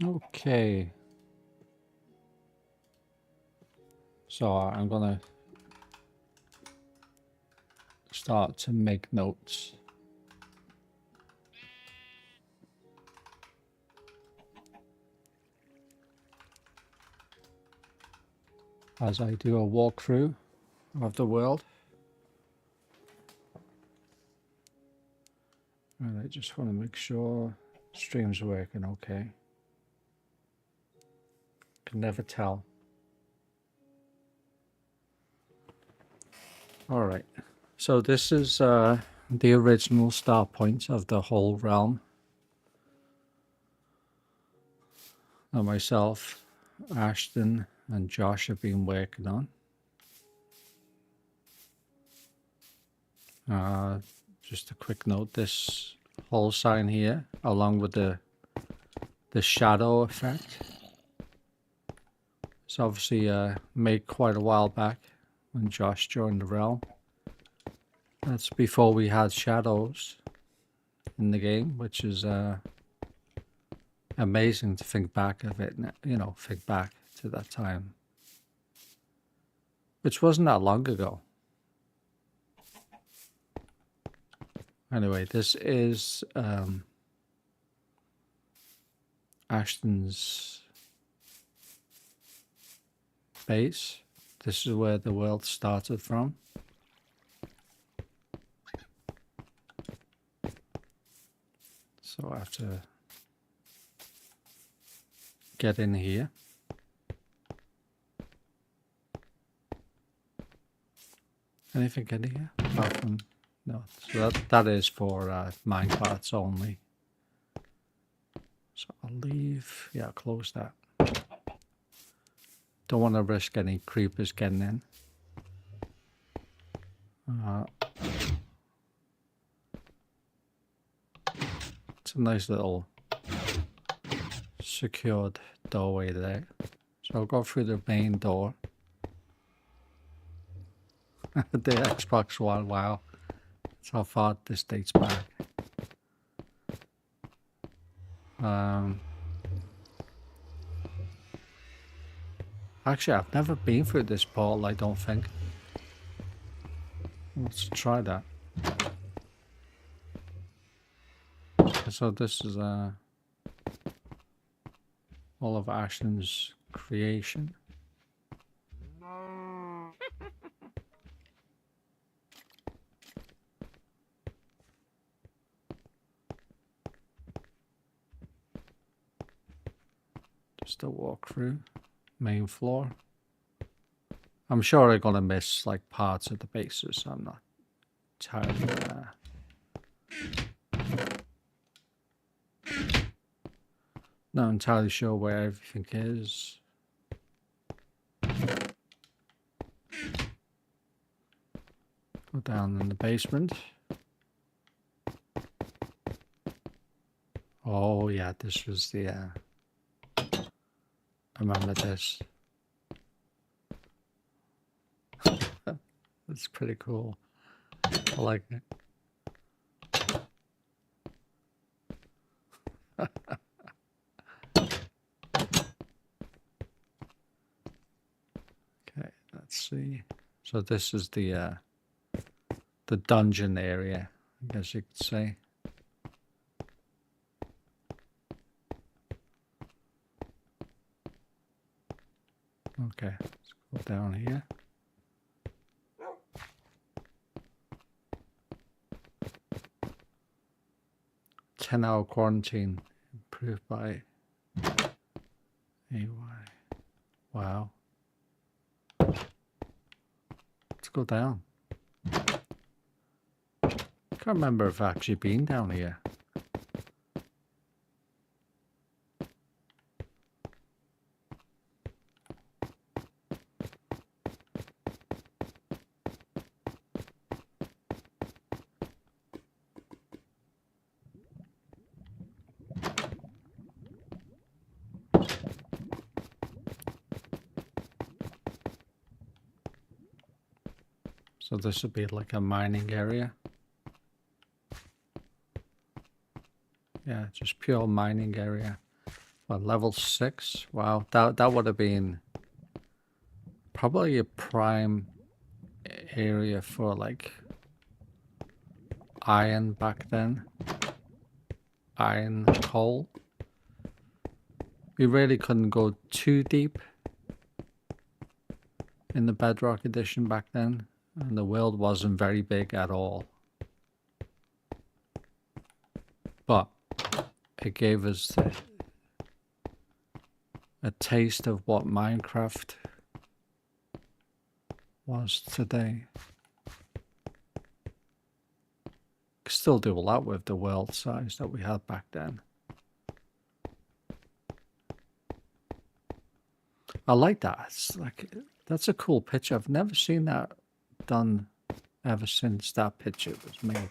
Okay. So I'm gonna start to make notes. As I do a walkthrough of the world. And I just want to make sure stream's working okay. Can never tell. Alright. So this is the original start point of the whole realm. That myself, Ashton, and Josh have been working on. Just a quick note, this whole sign here, along with the shadow effect, it's obviously made quite a while back when Josh joined the realm. That's before we had shadows in the game, which is amazing to think back of it, you know, think back to that time, which wasn't that long ago. Anyway, this is Ashton's base. This is where the world started from. So I have to get in here. Anything in here? Apart from, no. So that is for minecarts only. So I'll leave. Yeah, close that. Don't want to risk any creepers getting in. It's a nice little secured doorway there. So I'll go through the main door. The Xbox One, wow. That's how far this dates back. Actually, I've never been through this portal, I don't think. Let's try that. So this is all of Ashton's creation. Just a walkthrough. Main floor. I'm sure I'm gonna miss like parts of the bases, so I'm not entirely not entirely sure where everything is. Go down in the basement. Oh yeah, this was the I remember this. That's pretty cool. I like it. Okay, let's see. So this is the dungeon area, I guess you could say. Okay, let's go down here. 10-hour quarantine improved by AY. Wow. Let's go down. Can't remember if I've actually been down here. So this would be like a mining area. Yeah, just pure mining area. For level 6? Wow, that would have been probably a prime area for like iron back then. Iron, coal. We really couldn't go too deep in the Bedrock edition back then, and the world wasn't very big at all. But it gave us a taste of what Minecraft was today. Could still do a lot with the world size that we had back then. I like that. It's like, that's a cool picture. I've never seen that done ever since that picture was made.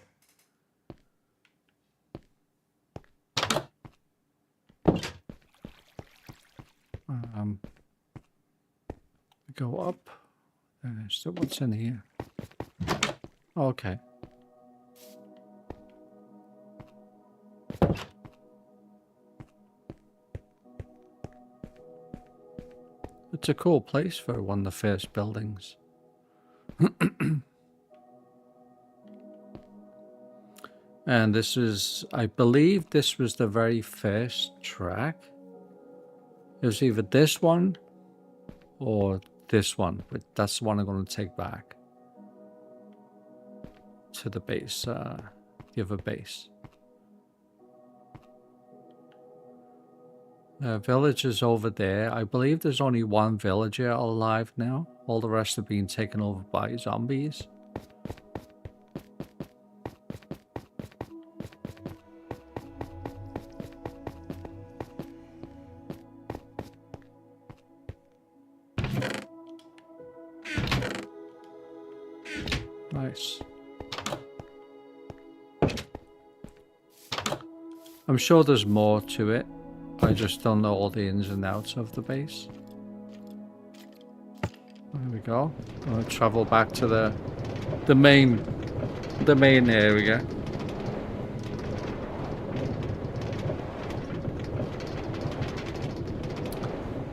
Go up. So what's in here? Okay. It's a cool place for one of the first buildings. And this is, I believe this was the very first track. It was either this one or this one, but that's the one I'm going to take back to the base, the other base. Village is over there. I believe there's only one villager alive now. All the rest have been taken over by zombies. Nice. I'm sure there's more to it. I just don't know all the ins and outs of the base. There we go. I'm gonna travel back to the main area.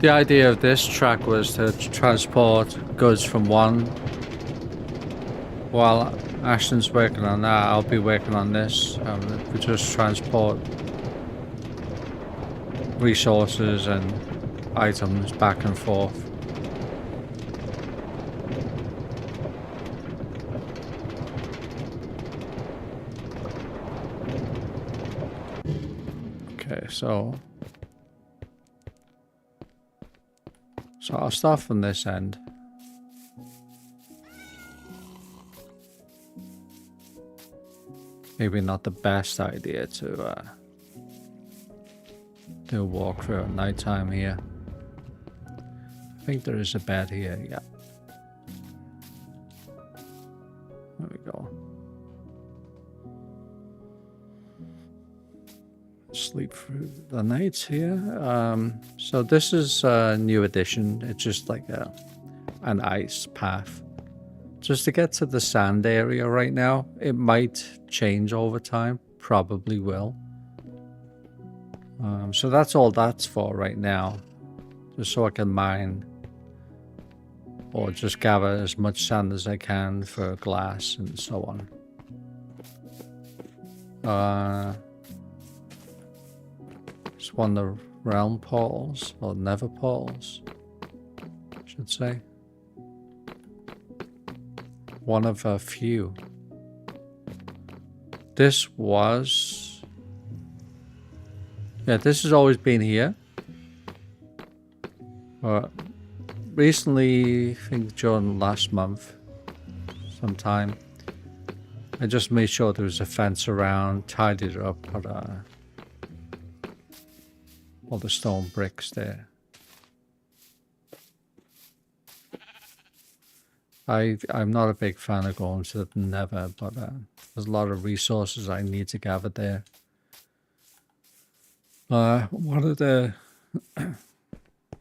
The idea of this track was to transport goods from one. While Ashton's working on that, I'll be working on this. We just transport resources and items back and forth. Okay, so I'll start from this end. Maybe not the best idea to do a walkthrough at nighttime here. I think there is a bed here, yeah. There we go. Sleep through the night here. So this is a new addition. It's just like an ice path. Just to get to the sand area right now. It might change over time. Probably will. So that's all that's for right now. Just so I can mine. Or just gather as much sand as I can for glass and so on. It's one of the realm portals. Or nether portals. I should say. One of a few. This was... Yeah, this has always been here. Recently, I think during last month, sometime, I just made sure there was a fence around, tidied it up, put all the stone bricks there. I'm not a big fan of going to the Nether, but there's a lot of resources I need to gather there. One of the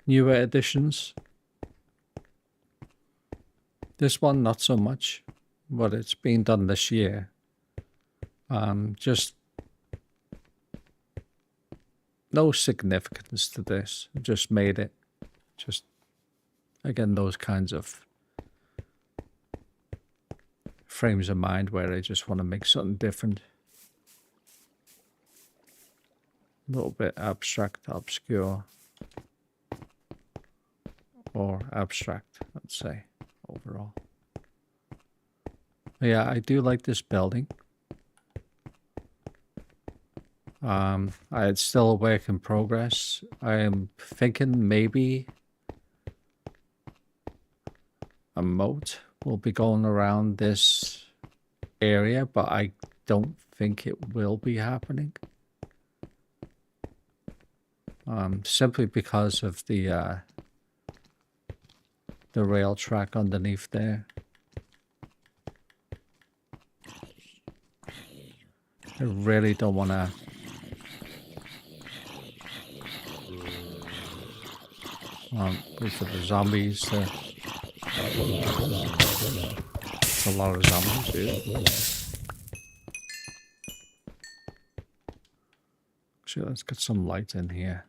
newer additions. This one, not so much, but it's been done this year. Just no significance to this. I just made it. Just, again, those kinds of frames of mind where I just want to make something different. A little bit abstract, obscure, or abstract, I'd say, overall. But yeah, I do like this building. It's still a work in progress. I am thinking maybe a moat will be going around this area, but I don't think it will be happening. Simply because of the rail track underneath there. I really don't want to wait for the zombies to... It's a lot of zombies, dude. Actually, let's get some light in here.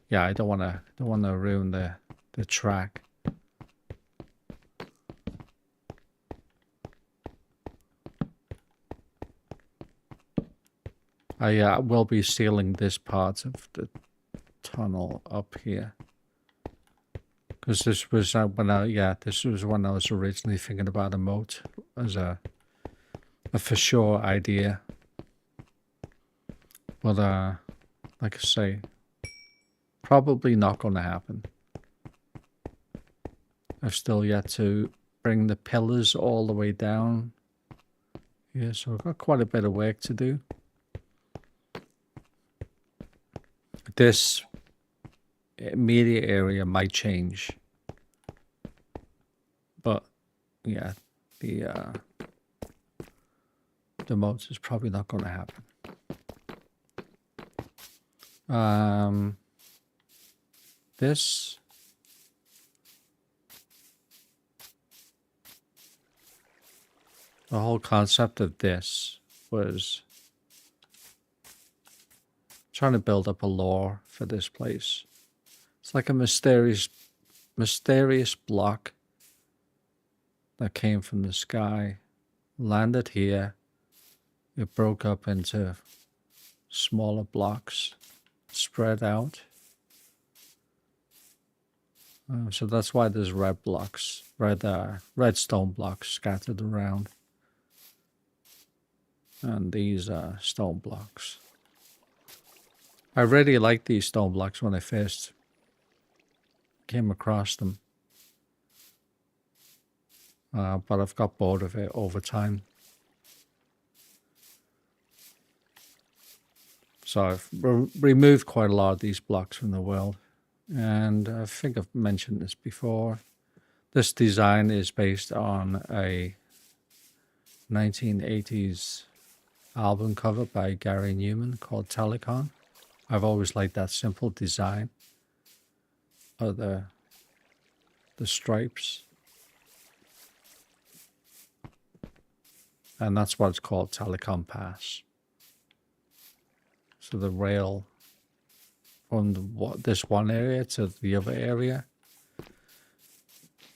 Yeah, I don't want to ruin the track. I will be sealing this part of the tunnel up here, because this was when I was originally thinking about a moat as a for sure idea. But like I say, probably not going to happen. I've still yet to bring the pillars all the way down. Yeah, so I've got quite a bit of work to do. This immediate area might change, but yeah, the moat is probably not going to happen. This the whole concept of this was trying to build up a lore for this place. It's like a mysterious block that came from the sky, landed here. It broke up into smaller blocks, spread out. So that's why there's red blocks, red stone blocks scattered around, and these stone blocks. I really liked these stone blocks when I first came across them, but I've got bored of it over time. So I've removed quite a lot of these blocks from the world. And I think I've mentioned this before. This design is based on a 1980s album cover by Gary Newman called Telecon. I've always liked that simple design of the stripes. And that's what it's called, Telecom Pass. So the rail from this one area to the other area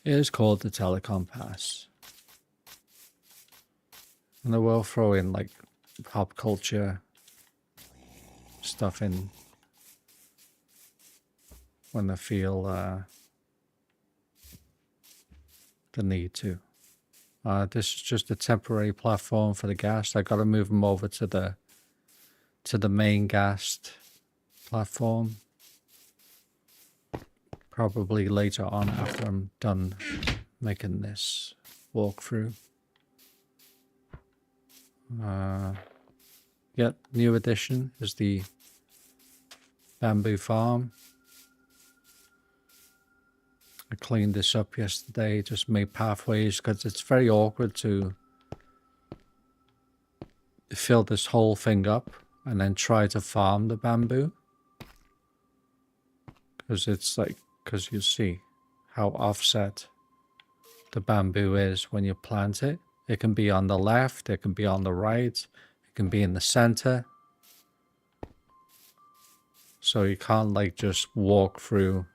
is called the Telecom Pass. And I will throw in like pop culture stuff in when I feel the need to. This is just a temporary platform for the ghast. I got to move them over to the main ghast platform, probably later on after I'm done making this walkthrough. New addition is the bamboo farm. I cleaned this up yesterday, just made pathways because it's very awkward to fill this whole thing up and then try to farm the bamboo. Because you see how offset the bamboo is when you plant it. It can be on the left, it can be on the right, it can be in the center. So you can't like just walk through.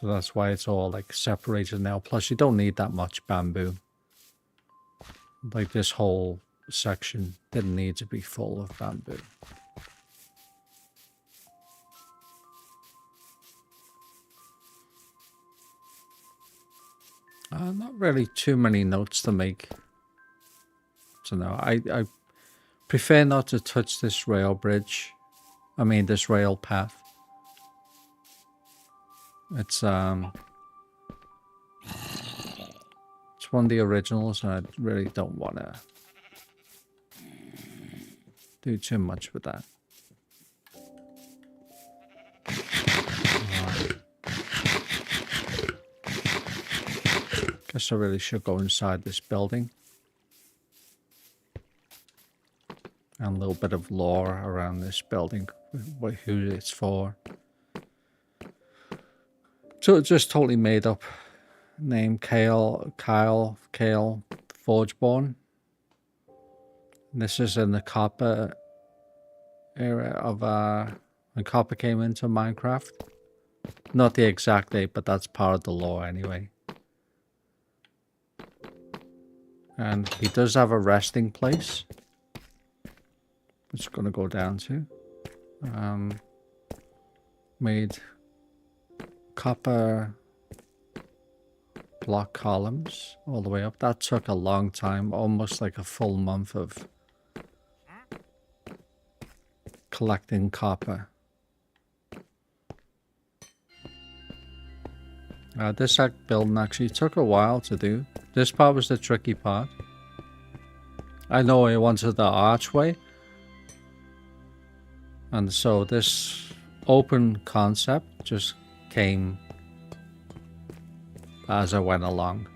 So that's why it's all like separated now. Plus you don't need that much bamboo. Like this whole section didn't need to be full of bamboo. Not really too many notes to make. So no, I prefer not to touch this rail bridge. I mean this rail path. It's one of the originals, and I really don't want to do too much with that. Guess I really should go inside this building. And a little bit of lore around this building, who it's for. So it's just totally made up name, Kyle Forgeborn. This is in the copper era of when copper came into Minecraft. Not the exact date, but that's part of the lore anyway. And he does have a resting place. It's going to go down to. Made copper block columns all the way up. That took a long time, almost like a full month of collecting copper. This building actually took a while to do. This part was the tricky part. I know I wanted the archway. And so this open concept just came as I went along.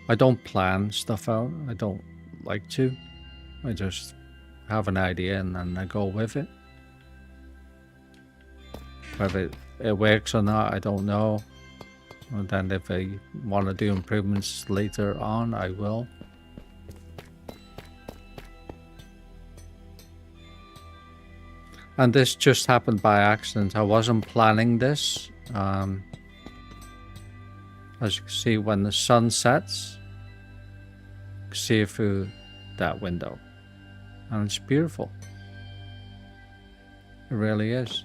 I don't plan stuff out. I don't like to. I just have an idea and then I go with it. Whether it works or not, I don't know. And then if I want to do improvements later on, I will. And this just happened by accident. I wasn't planning this. As you can see, when the sun sets, you can see it through that window. And it's beautiful. It really is.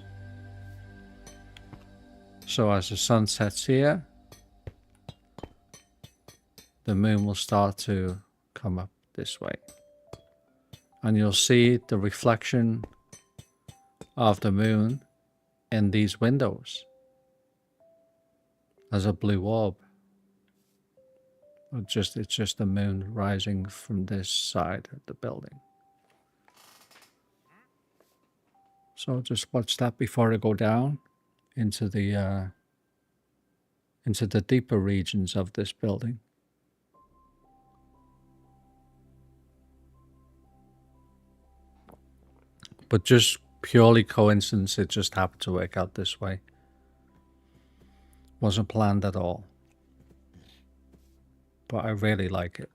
So as the sun sets here, the moon will start to come up this way. And you'll see the reflection of the moon in these windows as a blue orb. It's just the moon rising from this side of the building. So just watch that before I go down into the deeper regions of this building. But just purely coincidence, it just happened to work out this way. Wasn't planned at all. But I really like it.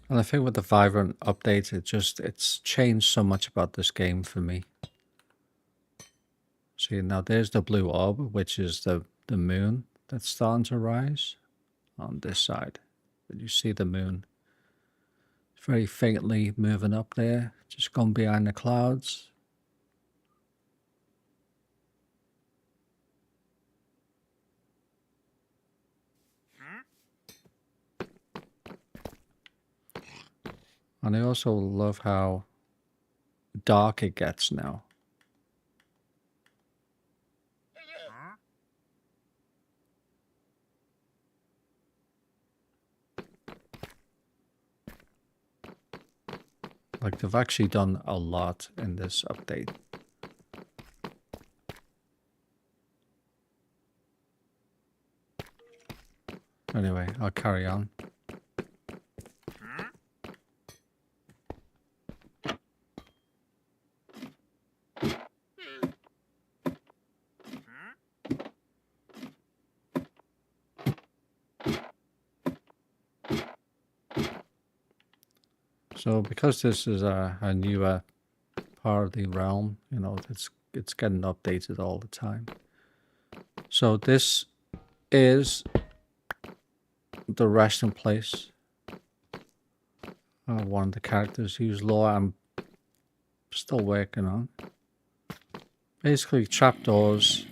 And I think with the Vibrant update, it's changed so much about this game for me. See, now there's the blue orb, which is the moon that's starting to rise on this side. But you see the moon very faintly moving up there, just gone behind the clouds. And I also love how dark it gets now. Like they've actually done a lot in this update. Anyway, I'll carry on. So because this is a newer part of the realm, you know, it's getting updated all the time. So this is the resting place. One of the characters whose lore I'm still working on. Basically trapdoors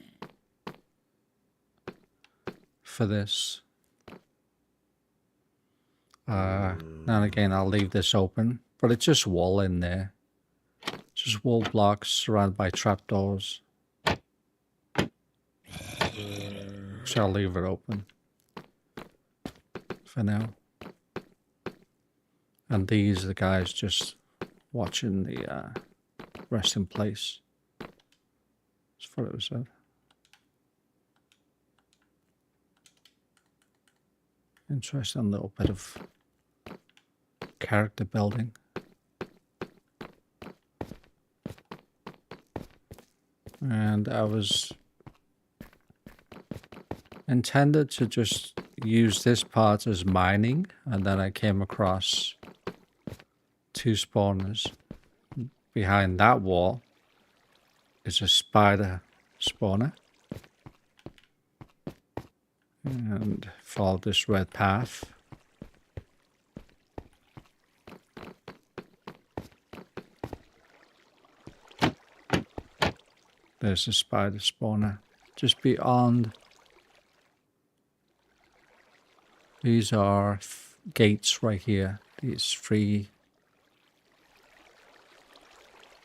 for this. Now and again I'll leave this open, but it's just wall in there. Just wall blocks surrounded by trapdoors. So I'll leave it open for now. And these are the guys just watching the resting place. That's what it was said. Interesting little bit of character building. And I was intended to just use this part as mining, and then I came across 2 spawners. Behind that wall is a spider spawner. And follow this red path. There's a spider spawner just beyond. These are gates right here. These 3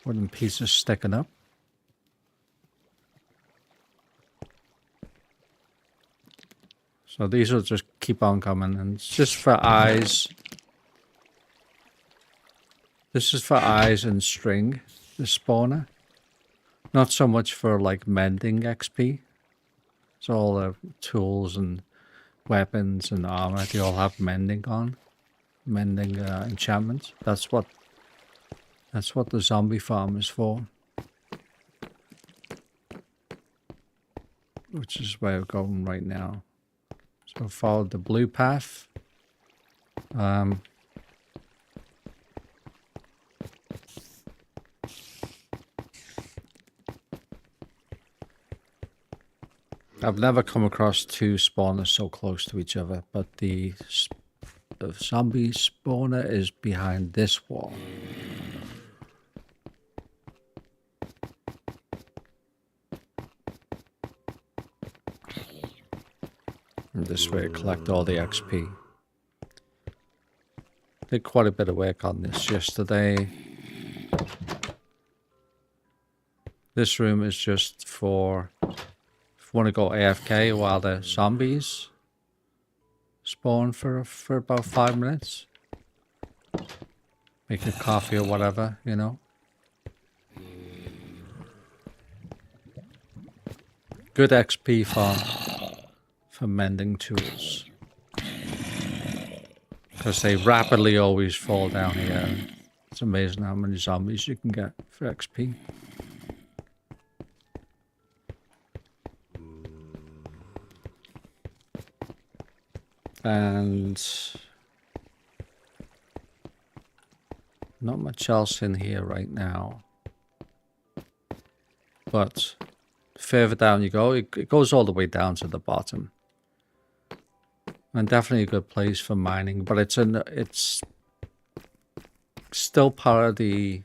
wooden pieces sticking up. So these will just keep on coming, and it's just for eyes. This is for eyes and string, the spawner. Not so much for like mending XP. It's all the tools and weapons and armor. They all have mending on. Mending enchantments. That's what the zombie farm is for. Which is where we're going right now. So follow the blue path. I've never come across 2 spawners so close to each other, but the zombie spawner is behind this wall. And this way, collect all the XP. Did quite a bit of work on this yesterday. This room is just for if you want to go AFK while the zombies spawn for about 5 minutes. Make a coffee or whatever, you know. Good XP farm for mending tools. Because they rapidly always fall down here. It's amazing how many zombies you can get for XP. And not much else in here right now. But further down you go, it goes all the way down to the bottom. And definitely a good place for mining, but it's still part of the,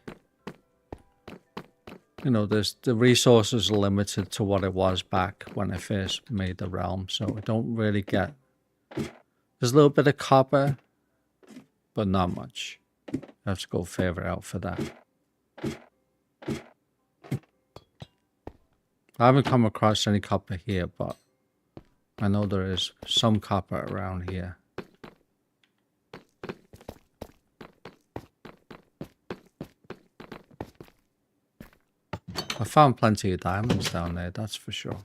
you know, the resources are limited to what it was back when I first made the realm, so I don't really get. There's a little bit of copper, but not much. I have to go further out for that. I haven't come across any copper here, but I know there is some copper around here. I found plenty of diamonds down there, that's for sure.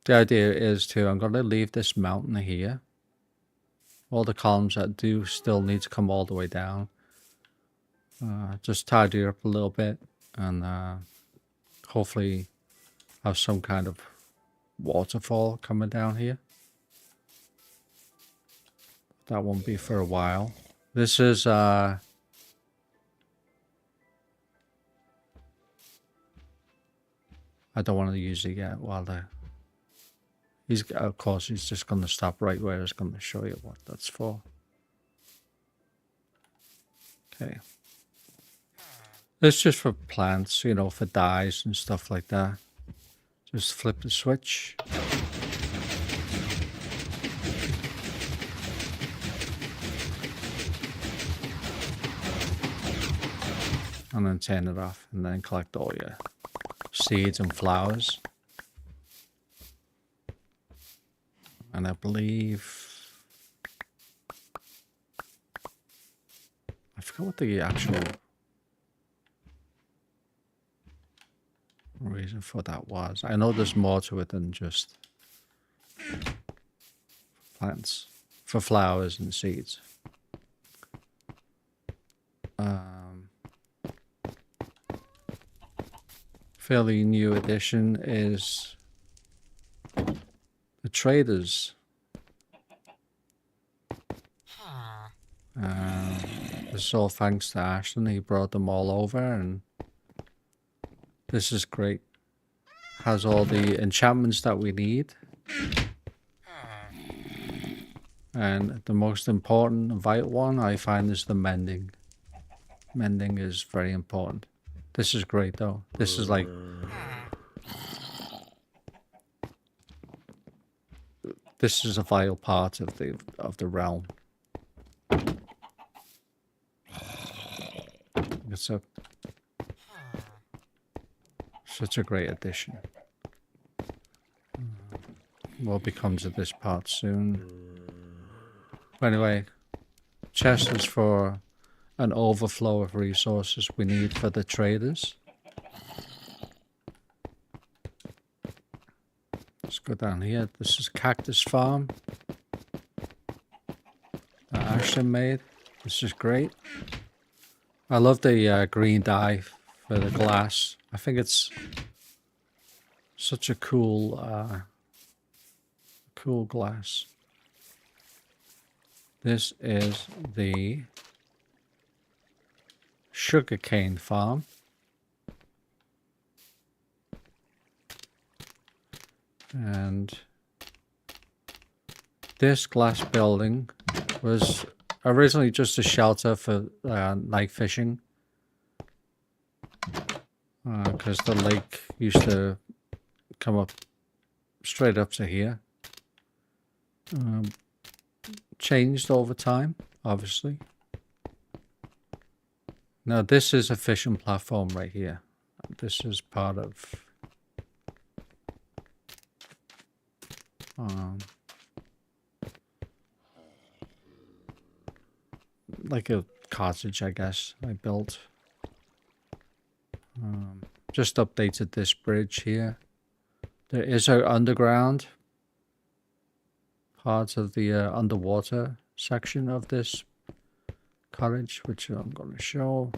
The idea is to, I'm going to leave this mountain here. All the columns that do still need to come all the way down. Just tidy it up a little bit and hopefully have some kind of waterfall coming down here. That won't be for a while. This is I don't want to use it yet while of course he's just going to stop right where it's going to show you what that's for. Okay. It's just for plants, you know, for dyes and stuff like that. Just flip the switch. And then turn it off and then collect all your seeds and flowers. And I believe... I forgot what the actual reason for that was. I know there's more to it than just plants. For flowers and seeds. Fairly new addition is the traders. This is all thanks to Ashton. He brought them all over, and this is great. Has all the enchantments that we need. And the most important, vital one I find is the mending. Mending is very important. This is great though. This is like... This is a vital part of the realm. It's such a great addition. More becomes of this part soon. But anyway, chest is for an overflow of resources we need for the traders. Let's go down here. This is Cactus Farm that Ashton made. This is great. I love the green dye for the glass. I think it's such a cool glass. This is the sugarcane farm. And this glass building was originally just a shelter for night fishing. Because the lake used to come up straight up to here. Changed over time, obviously. Now this is a fishing platform right here. This is part of like a cottage, I guess, I built. Just updated this bridge here. There is an underground part of the underwater section of this cottage, which I'm going to show.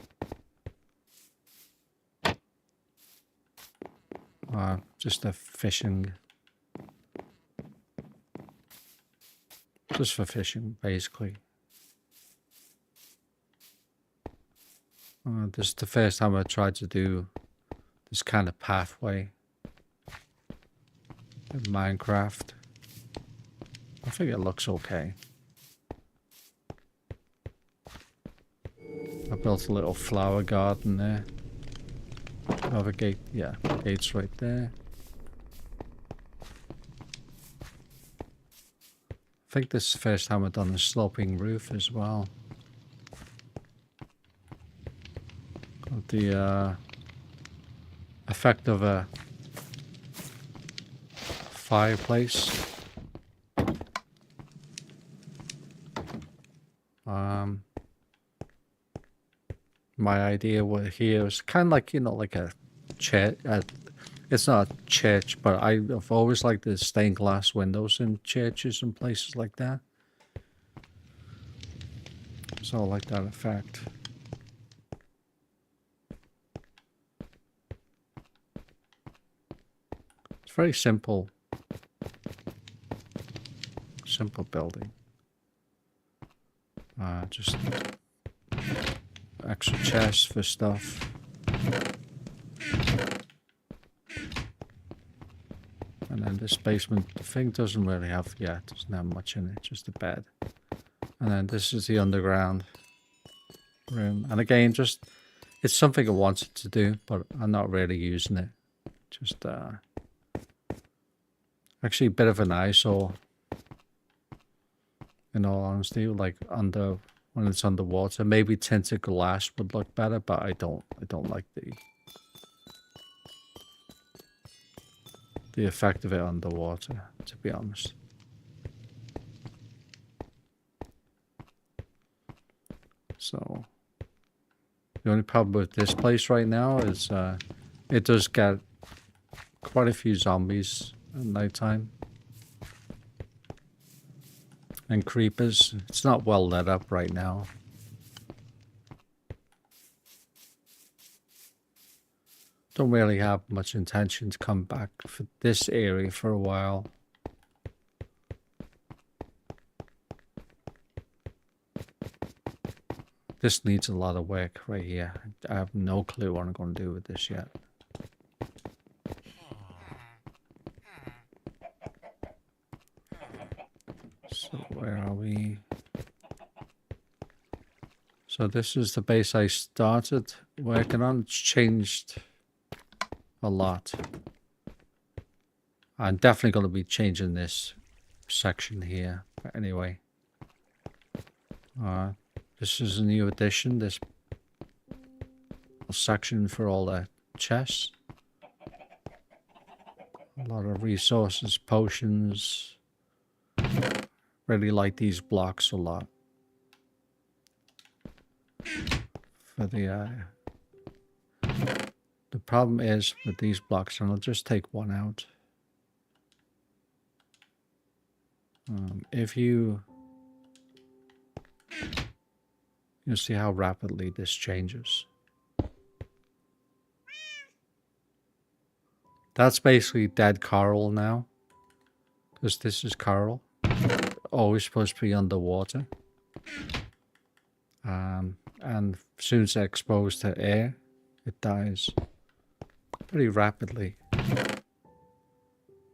Just a fishing, just for fishing, basically. This is the first time I tried to do this kind of pathway in Minecraft. I think it looks okay. I built a little flower garden there. Another gate, yeah, gate's right there. I think this is the first time I've done a sloping roof as well. Got the effect of a fireplace. My idea here was kind of like, you know, like a chair, It's not a church, but I've always liked the stained glass windows in churches and places like that. So I like that effect. It's very simple. Simple building. Just extra chests for stuff. And then this basement thing doesn't really have, yeah, it doesn't have much in it, just a bed. And then this is the underground room. And again, just, it's something I wanted to do, but I'm not really using it. Just, actually a bit of an eyesore. In all honesty, like when it's underwater, maybe tinted glass would look better, but I don't like the effect of it underwater, to be honest. So the only problem with this place right now is it does get quite a few zombies at nighttime. And creepers. It's not well lit up right now. Don't really have much intention to come back for this area for a while. This needs a lot of work right here. I have no clue what I'm going to do with this yet. So where are we? So this is the base I started working on. It's changed a lot. I'm definitely going to be changing this section here. But anyway. This is a new addition. This section for all the chests. A lot of resources, potions. Really like these blocks a lot. For the problem is with these blocks, and I'll just take one out. If you see how rapidly this changes. That's basically dead coral now, because this is coral. Always supposed to be underwater. And as soon as it's exposed to air, it dies pretty rapidly.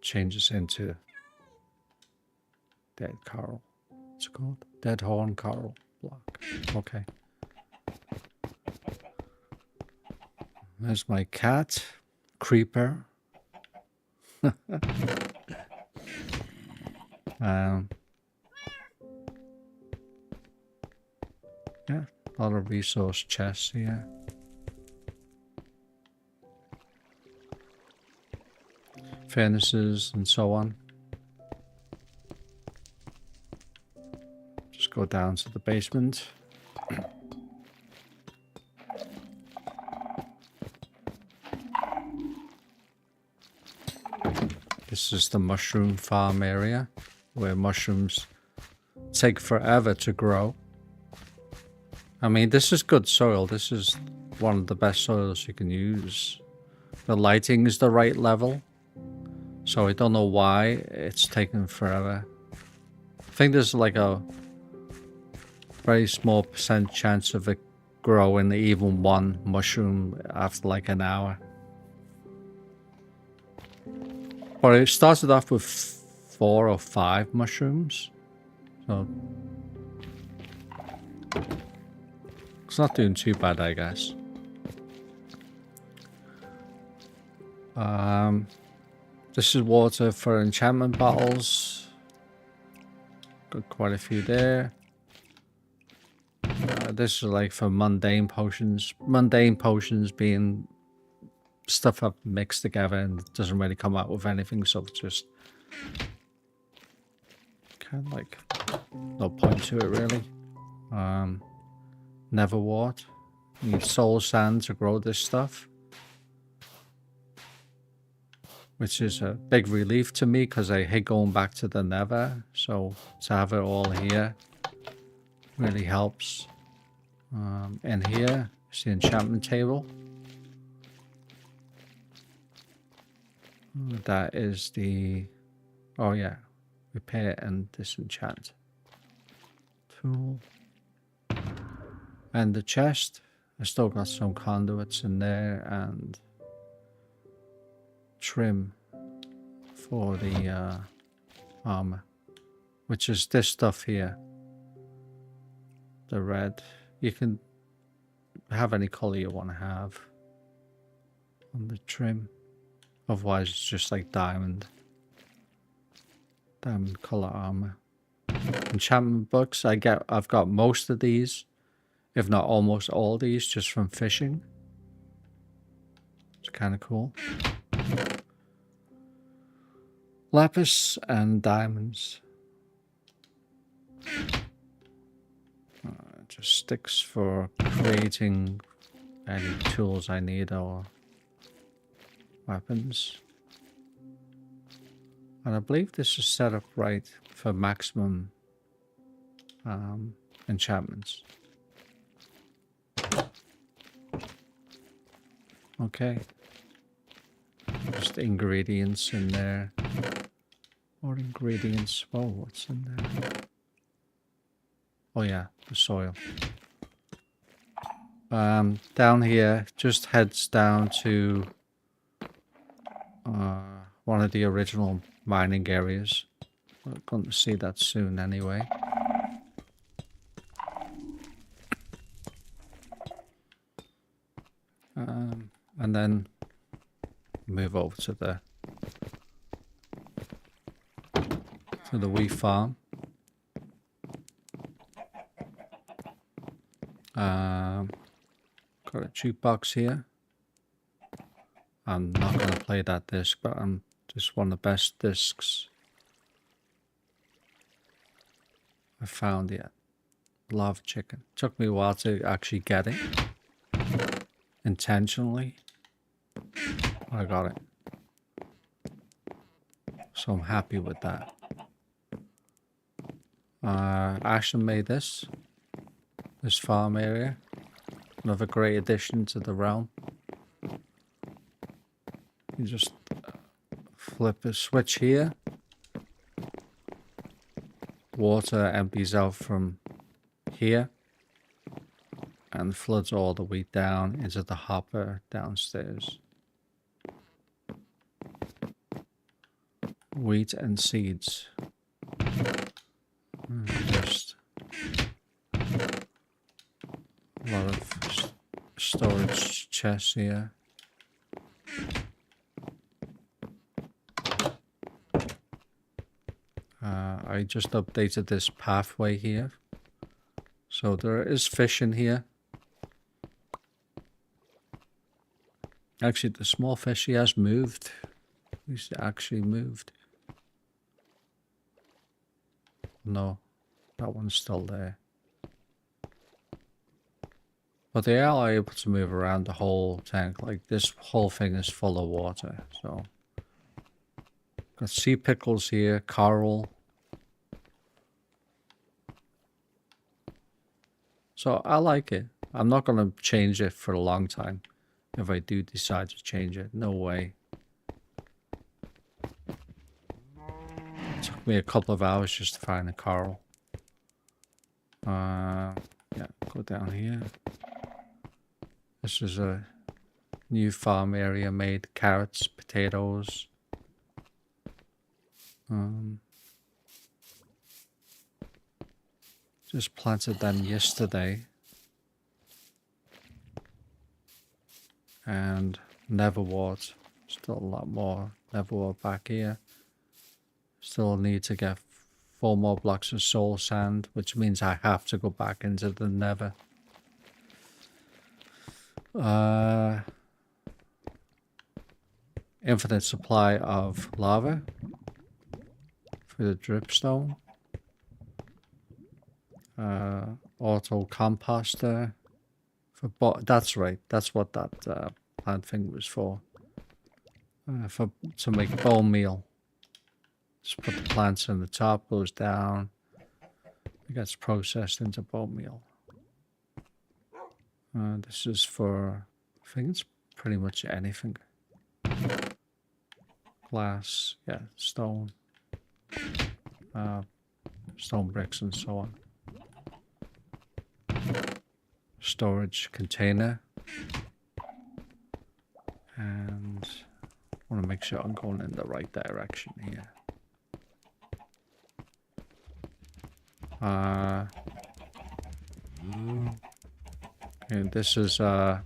Changes into dead coral. What's it called? Dead horn coral block. Okay. There's my cat. Creeper. Yeah, a lot of resource chests here. Furnaces and so on. Just go down to the basement. This is the mushroom farm area, where mushrooms take forever to grow. I mean, this is good soil. This is one of the best soils you can use. The lighting is the right level. So I don't know why it's taken forever. I think there's like a very small % chance of it growing even one mushroom after like an hour. But it started off with 4 or 5 mushrooms. So it's not doing too bad, I guess. This is water for enchantment bottles. Got quite a few there. This is like for mundane potions. Mundane potions being stuff I've mixed together and it doesn't really come out with anything, so it's just kind of like no point to it really. Neverwort. You need soul sand to grow this stuff. which is a big relief to me because I hate going back to the Nether. So to have it all here really helps. And here is the enchantment table. That is the, oh yeah, repair and disenchant tool. And the chest, I still got some conduits in there and trim for the armor, which is this stuff here. The red. You can have any color you want to have on the trim. Otherwise, it's just like diamond color armor. Enchantment books. I've got most of these, if not almost all these, just from fishing. It's kind of cool. Lapis and diamonds. Just sticks for creating any tools I need or weapons. And I believe this is set up right for maximum enchantments. Okay. Just ingredients in there. More ingredients. Whoa, what's in there? Oh yeah, the soil. Down here, just heads down to one of the original mining areas. We're going to see that soon anyway. And then move over to the wee farm. Got a jukebox here. I'm not going to play that disc, but I'm just one of the best discs I found yet. Lava chicken. Took me a while to actually get it. Intentionally. I got it. So I'm happy with that. Ashton made this farm area. Another great addition to the realm. You just flip a switch here. Water empties out from here and floods all the wheat down into the hopper downstairs. Wheat and seeds. Just a lot of storage chests here. I just updated this pathway here. So there is fish in here. Actually, the small fish he has moved. He's actually moved. No, that one's still there. But they are able to move around the whole tank. Like this whole thing is full of water. So got sea pickles here, coral. So I like it. I'm not going to change it for a long time. If I do decide to change it, no way. It took me a couple of hours just to find a coral. Yeah, go down here. This is a new farm area made. Carrots, potatoes. Just planted them yesterday. And Neverwort. Still a lot more Neverwort back here. Still need to get 4 more blocks of soul sand, which means I have to go back into the Nether. Infinite supply of lava for the dripstone. Auto composter for that's right. That's what that plant thing was for. to make bone meal. Just put the plants in the top, goes down. It gets processed into bone meal. This is for, I think it's pretty much anything. Glass, yeah, stone, stone bricks and so on. Storage container. And I want to make sure I'm going in the right direction here. And this is a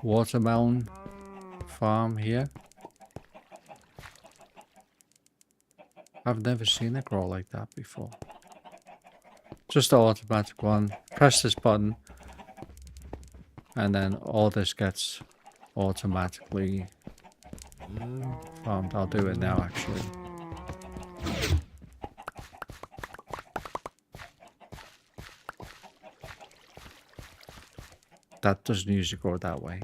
watermelon farm here. I've never seen it grow like that before. Just the automatic one. Press this button and then all this gets automatically farmed. I'll do it now actually. That doesn't usually grow that way.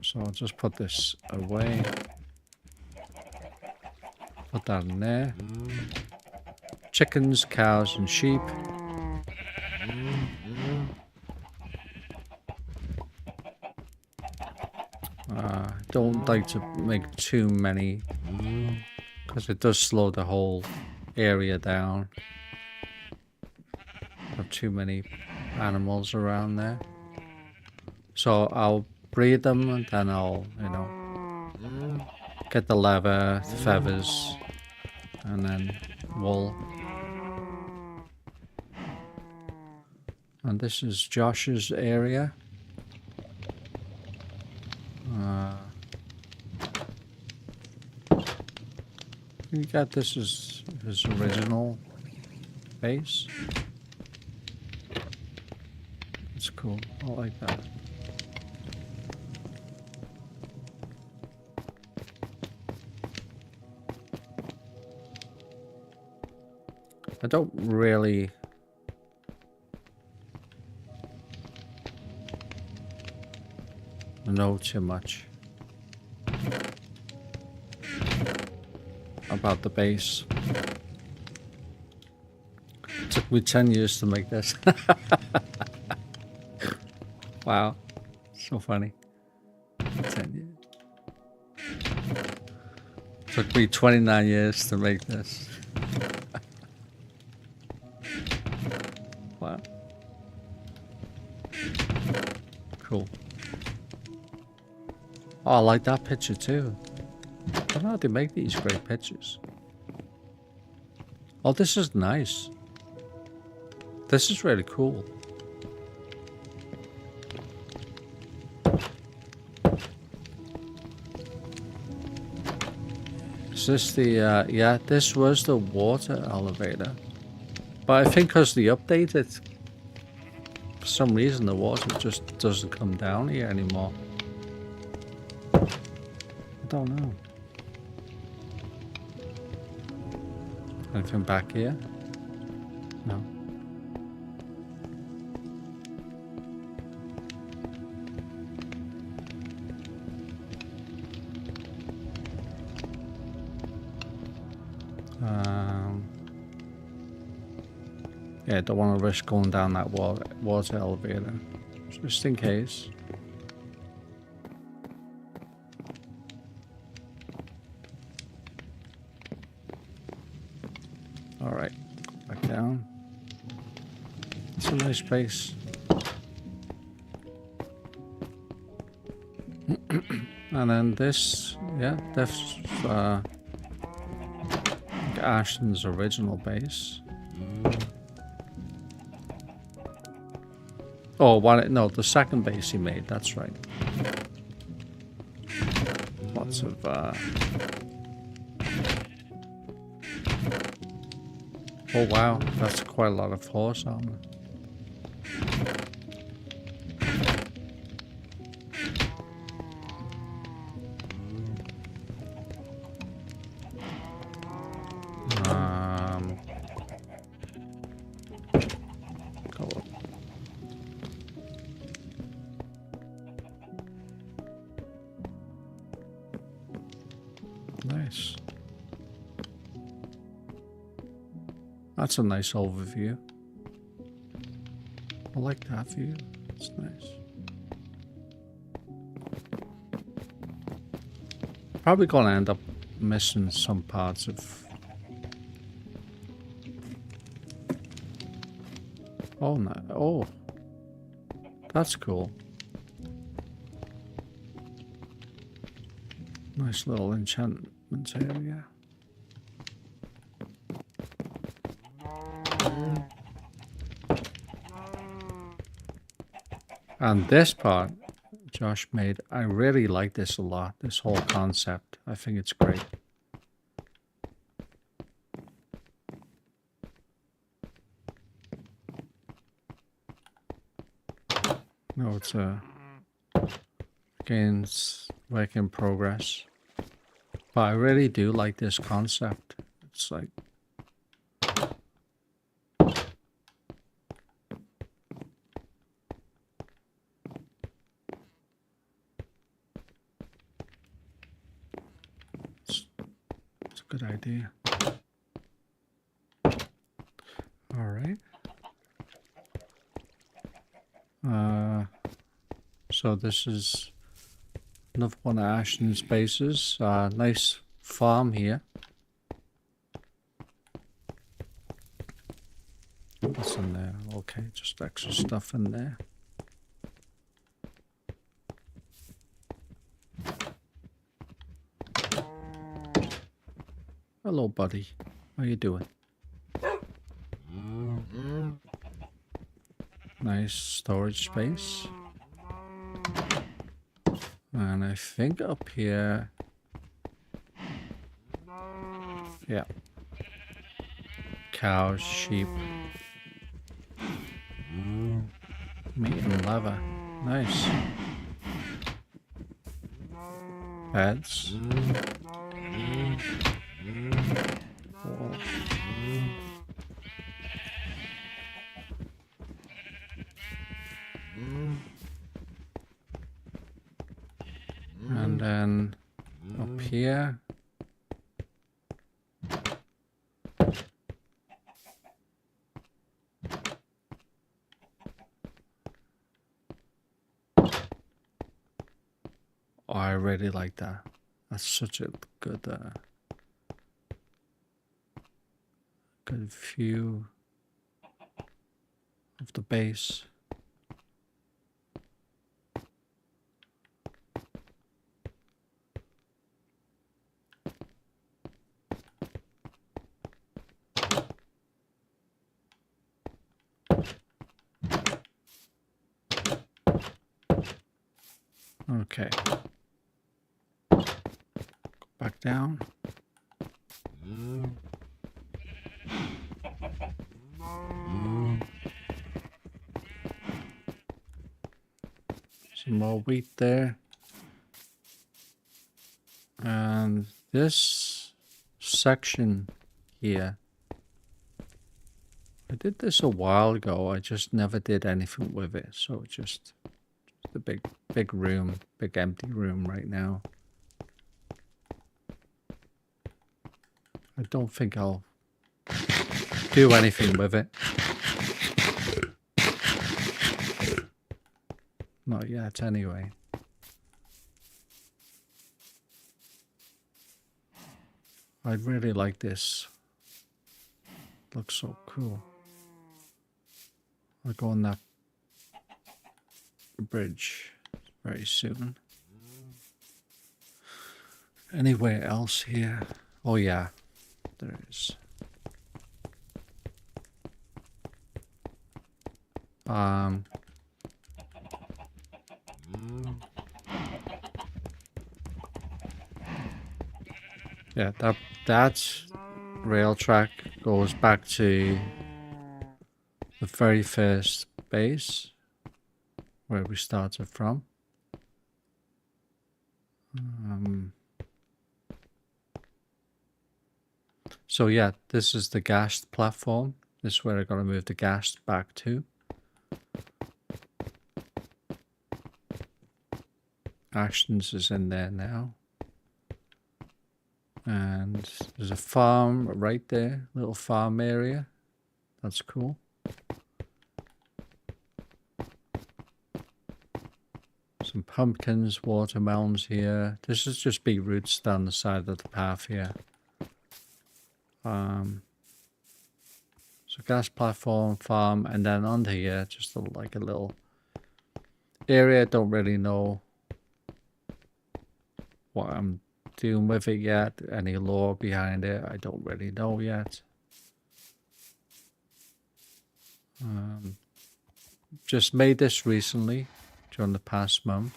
So I'll just put this away. Put that in there. Chickens, cows, and sheep. Don't like to make too many because it does slow the whole area down. Have too many animals around there. So I'll breed them and then I'll, you know, get the leather, the feathers, and then wool. And this is Josh's area. You got this is his original base. It's cool. I like that. I don't really know too much about the base. It took me 10 years to make this. Wow, so funny. 10 years. Took me 29 years to make this. Wow. Cool. Oh, I like that picture too. I don't know how they make these great pictures. Oh, this is nice. This is really cool. Is this the, yeah, this was the water elevator. But I think because the update, it, for some reason the water just doesn't come down here anymore. I don't know. Anything back here? No. Yeah, don't want to risk going down that water elevator, just in case. All right, back down. It's a nice place. And then this, yeah, that's Ashton's original base. Oh, no, the second base he made, that's right. Lots of, oh wow, that's quite a lot of horse armor. Go up. That's a nice overview. I like that view. It's nice. Probably gonna end up missing some parts of... Oh no. Oh. That's cool. Nice little enchantment area. And this part Josh made, I really like this a lot, this whole concept. I think it's great. No, it's again, it's work in progress. But I really do like this concept. It's like... It's a good idea. All right. So this is another one of Ashton's bases. Nice farm here. What's in there? Okay, just extra stuff in there. Hello, buddy. How you doing? Nice storage space. And I think up here... Yeah. Cows, sheep. Meat and leather. Nice. Beds. Cool. And then up here, oh, I really like that. That's such a good good view of the base. Okay. Go back down. Some more wheat there. And this section here, I did this a while ago. I just never did anything with it. So just a big room, big empty room right now. I don't think I'll do anything with it. Not yet, anyway. I really like this. Looks so cool. I'll go on that bridge very soon. Anywhere else here? Oh yeah, there is. Yeah, that rail track goes back to the very first base where we started from. So yeah, this is the ghast platform. This is where I gotta move the ghast back to. Ashton's is in there now. And there's a farm right there, little farm area. That's cool. Some pumpkins, watermelons here. This is just beetroots down the side of the path here. So gas platform, farm, and then under here, just like a little area. Don't really know what I'm doing with it yet. Any lore behind it, I don't really know yet. Just made this recently, during the past month.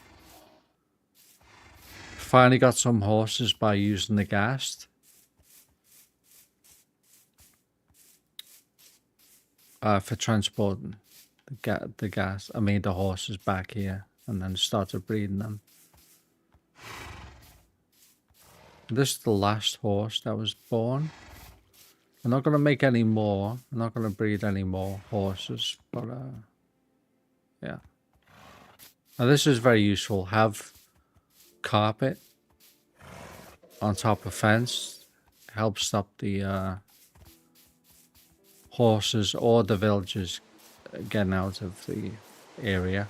Finally got some horses by using the ghast. For transporting the gas. I made the horses back here and then started breeding them. This is the last horse that was born. I'm not going to make any more. I'm not going to breed any more horses, but yeah. Now this is very useful. Have carpet on top of fence. Helps stop the horses or the villagers getting out of the area.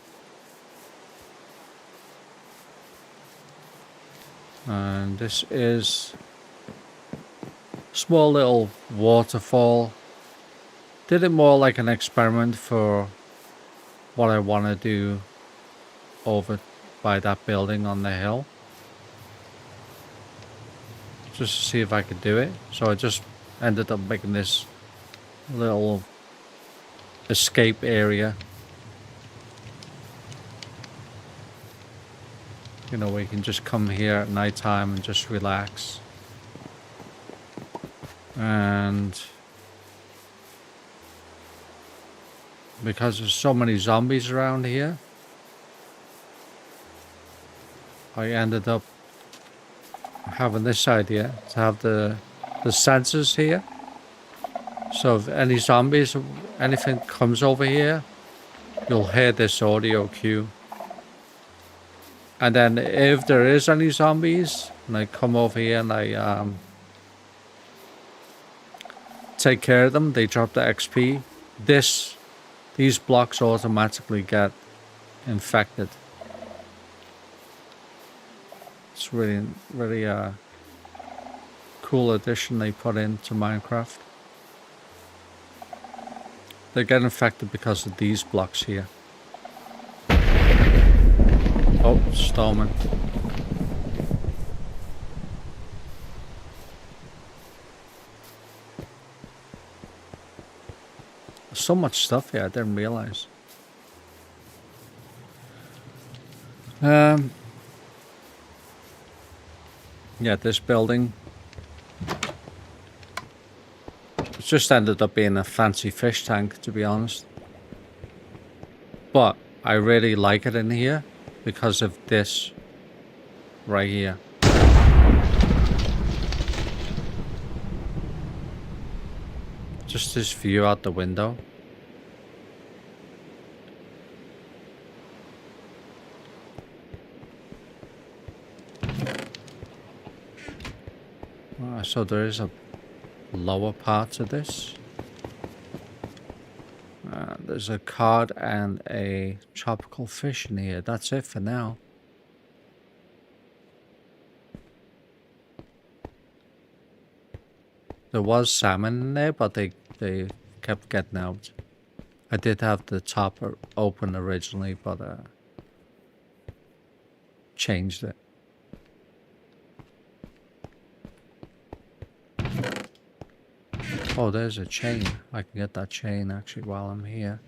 And this is small little waterfall. Did it more like an experiment for what I want to do over by that building on the hill. Just to see if I could do it. So I just ended up making this little escape area. You know, where you can just come here at night time and just relax. And because there's so many zombies around here, I ended up having this idea to have the sensors here. So if any zombies or anything comes over here, you'll hear this audio cue. And then if there is any zombies, and I come over here and I take care of them, they drop the XP. These blocks automatically get infected. It's really, really cool addition they put into Minecraft. They get infected because of these blocks here. Oh, storming. So much stuff here, I didn't realize. Yeah, this building. It just ended up being a fancy fish tank, to be honest. But I really like it in here because of this right here. Just this view out the window. So there is a lower part to this. There's a cod and a tropical fish in here. That's it for now. There was salmon in there, but they kept getting out. I did have the top open originally, but changed it. Oh, there's a chain. I can get that chain actually while I'm here.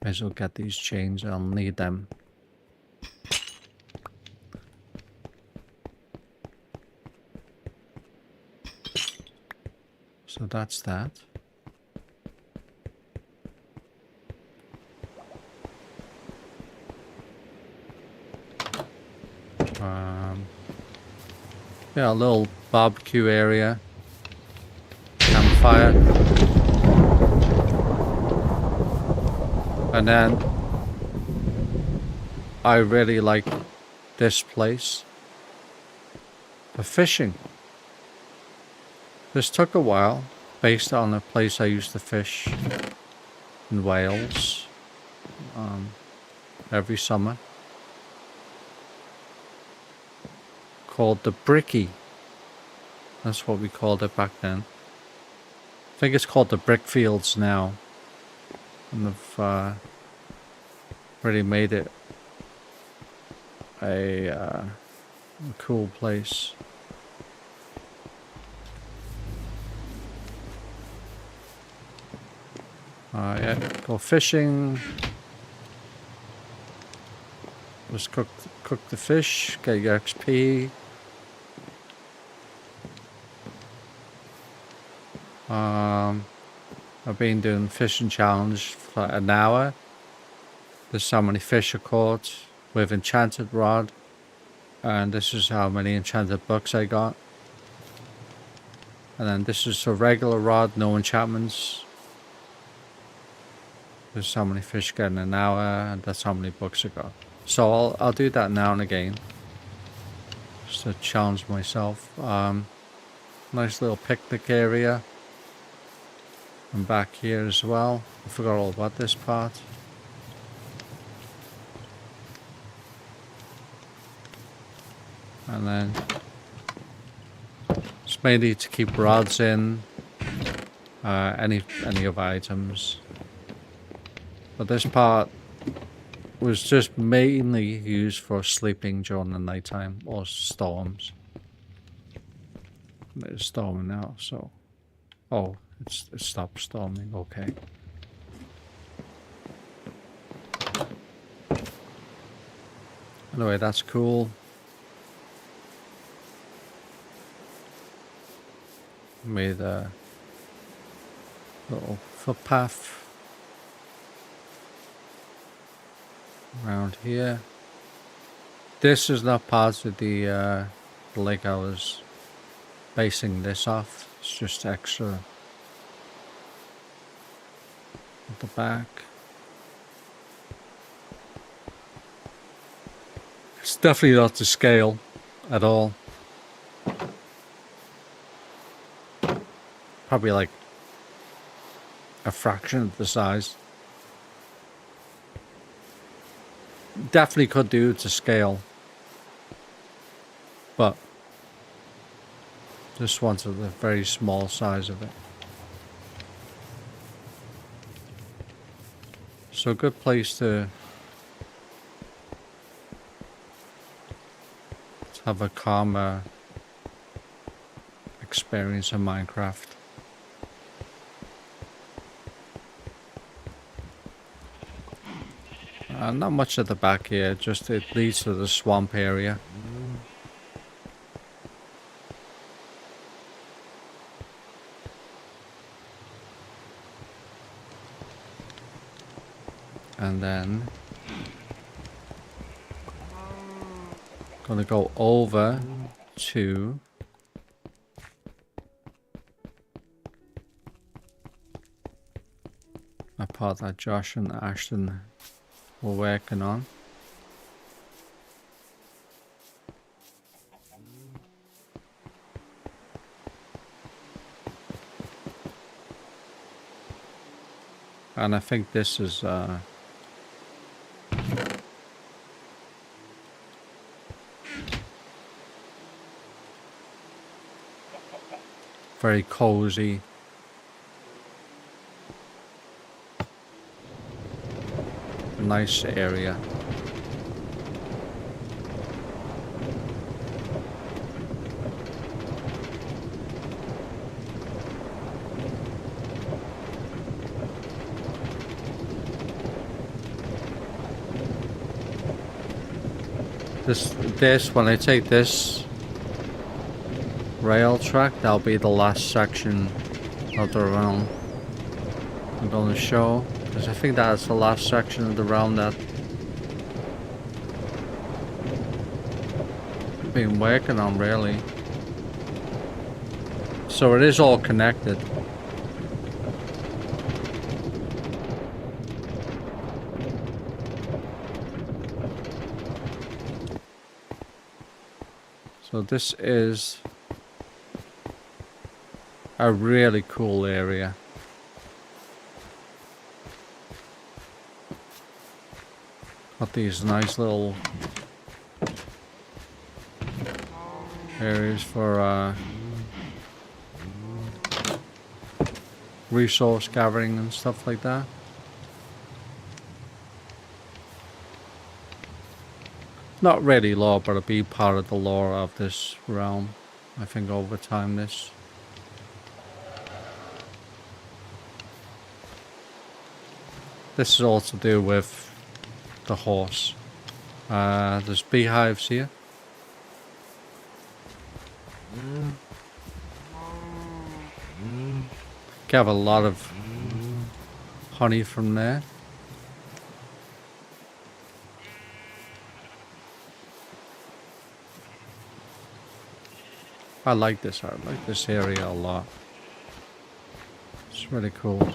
May as well get these chains. I'll need them. So that's that. Yeah, a little barbecue area. Campfire. And then I really like this place for fishing. This took a while, based on a place I used to fish in Wales every summer, called the Bricky. That's what we called it back then. I think it's called the Brickfields now, and they've really made it a cool place. Yeah, go fishing. Just cook the fish, get your XP. I've been doing fishing challenge for an hour. There's so many fish are caught with enchanted rod, and this is how many enchanted books I got. And then this is a regular rod, no enchantments. There's how many fish get in an hour, and that's how many books I got. So I'll do that now and again, just to challenge myself. Nice little picnic area. And back here as well. I forgot all about this part. And then it's mainly to keep rods in, any of items. But this part was just mainly used for sleeping during the nighttime or storms. It's storming now, so it stopped storming. Okay. Anyway, that's cool. Made a little footpath around here. This is not part of the lake I was basing this off. It's just extra at the back. It's definitely not to scale at all. Probably like a fraction of the size. Definitely could do to scale, but just wanted the very small size of it. So a good place to have a calmer experience in Minecraft. Not much at the back here, just it leads to the swamp area. And then gonna go over to a part that Josh and Ashton were working on. And I think this is very cozy. Nice area. This when I take this rail track, that'll be the last section of the realm I'm going to show, because I think that's the last section of the realm that I've been working on, really. So it is all connected. So this is a really cool area. Got these nice little areas for resource gathering and stuff like that. Not really lore, but it'll be part of the lore of this realm. I think over time this. This is all to do with the horse. There's beehives here. Get a lot of honey from there. I like this area a lot. It's really cool.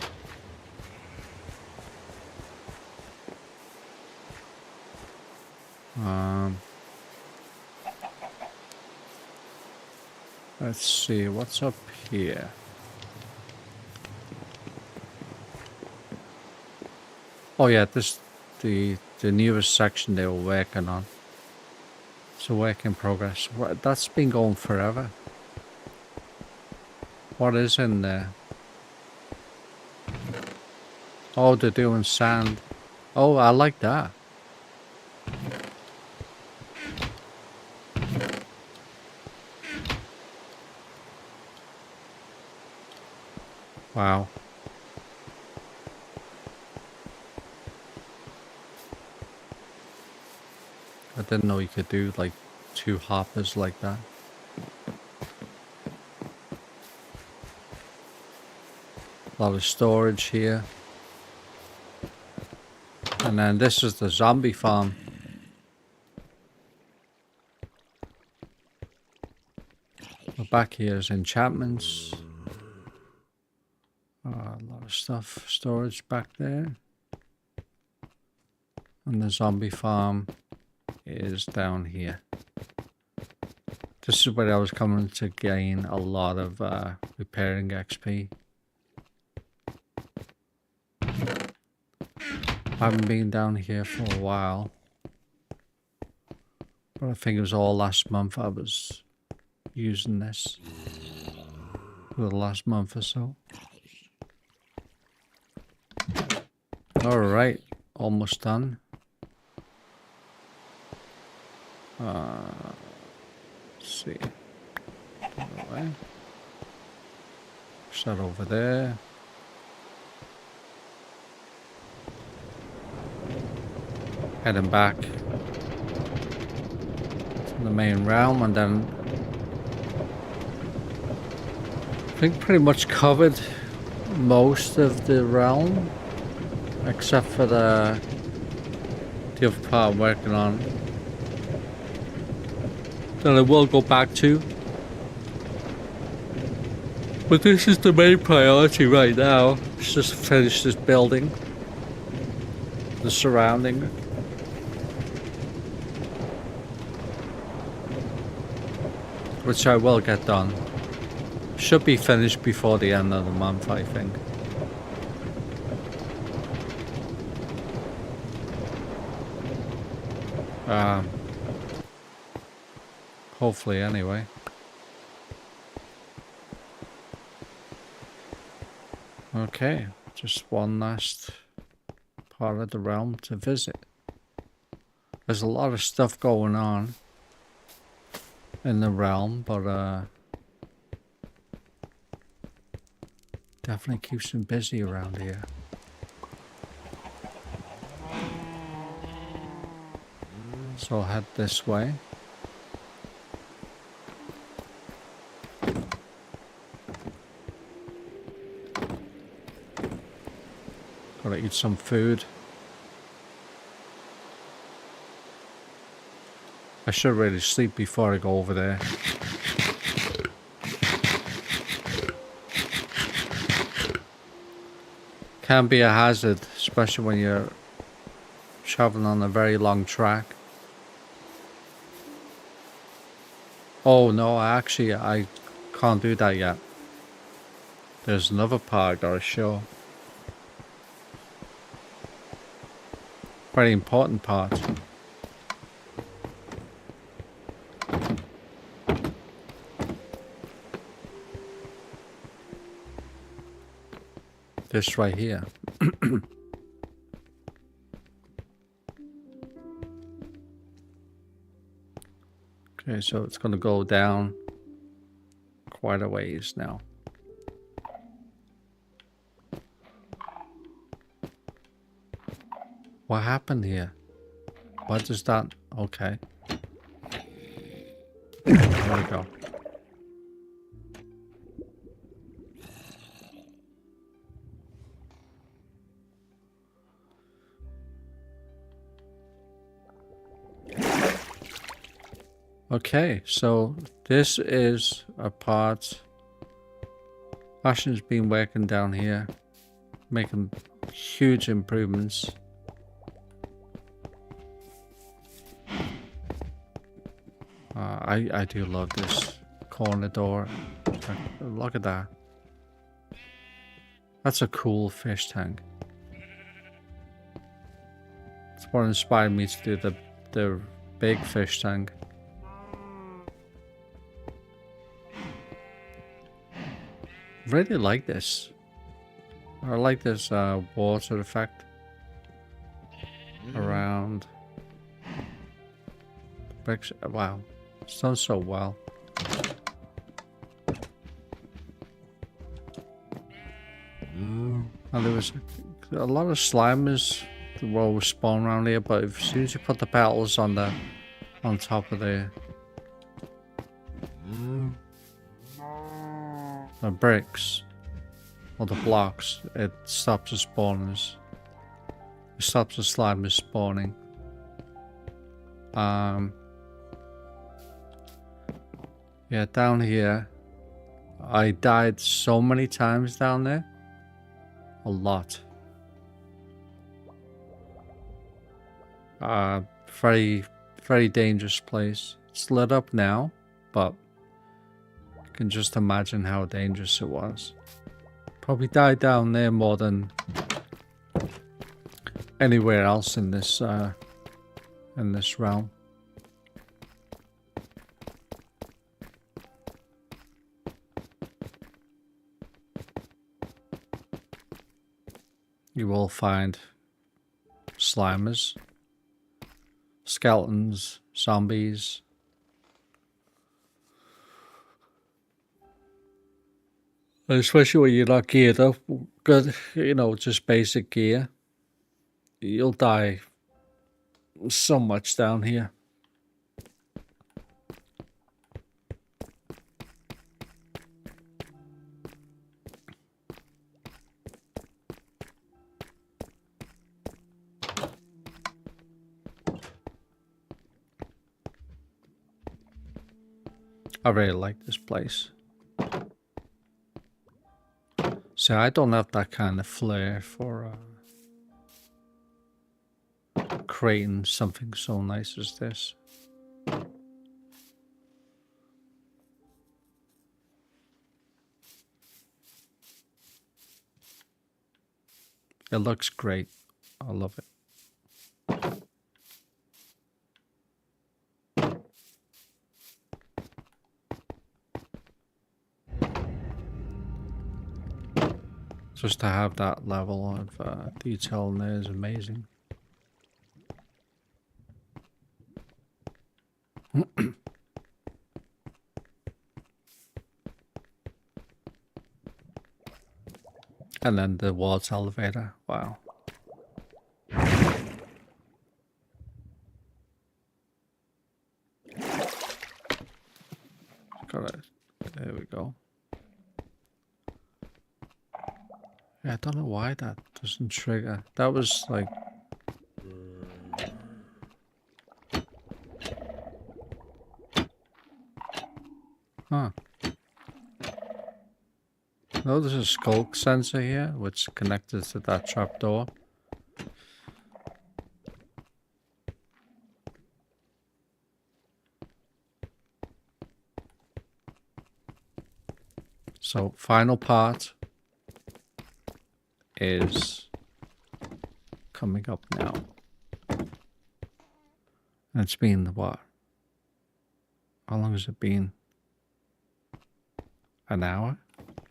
Let's see what's up here. Oh yeah, this the newest section they were working on. It's a work in progress. That's been going forever. What is in there? Oh, they're doing sand. Oh, I like that. Wow. I didn't know you could do like 2 hoppers like that. A lot of storage here. And then this is the zombie farm. The back here is enchantments. A lot of stuff, storage back there. And the zombie farm is down here. This is where I was coming to gain a lot of repairing XP. I haven't been down here for a while. But I think it was all last month I was using this. For the last month or so. Alright, almost done. Let's see. Start over there. Heading back to the main realm, and then I think pretty much covered most of the realm, except for the other part I'm working on. That I will go back to. But this is the main priority right now. It's just finish this building. The surrounding. Which I will get done. Should be finished before the end of the month, I think. Hopefully, anyway. Okay, just one last part of the realm to visit. There's a lot of stuff going on in the realm, but definitely keeps them busy around here. So I'll head this way. Gotta eat some food. I should really sleep before I go over there. Can be a hazard, especially when you're traveling on a very long track. Oh no, actually I can't do that yet. There's another part I gotta show. Very important part. This right here. Okay, so it's gonna go down quite a ways now. What happened here? What is that? Okay. There we go. Okay, so this is a part. Ashton's been working down here, making huge improvements. I do love this corner door. Look at that. That's a cool fish tank. It's what inspired me to do the big fish tank. Really like this. I like this water effect around bricks. Wow, it's done so well. And there was a lot of slimers that will spawn around here, but as soon as you put the petals on top of the bricks or the blocks, it stops the spawners. It stops the slimers spawning. Yeah, down here, I died so many times down there. A lot. Very, very dangerous place. It's lit up now, but you can just imagine how dangerous it was. Probably died down there more than anywhere else in this realm. You will find slimers, skeletons, zombies. Especially when you're not geared up good, just basic gear. You'll die so much down here. I really like this place. So I don't have that kind of flair for creating something so nice as this. It looks great. I love it. Just to have that level of detail in there is amazing. And then the waltz elevator. Wow. Got it. There we go. Yeah, I don't know why that doesn't trigger. That was like... Huh. No, there's a skulk sensor here, which is connected to that trapdoor. So final part is coming up now. And it's been what? How long has it been? An hour?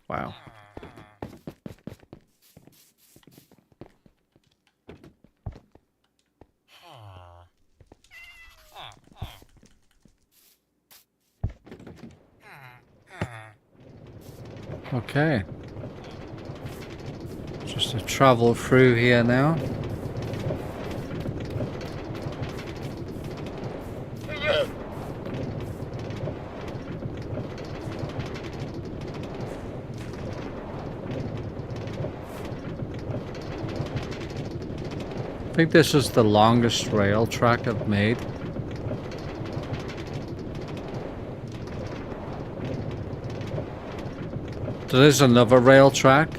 Wow. Okay. Just to travel through here now. I think this is the longest rail track I've made. So there's another rail track,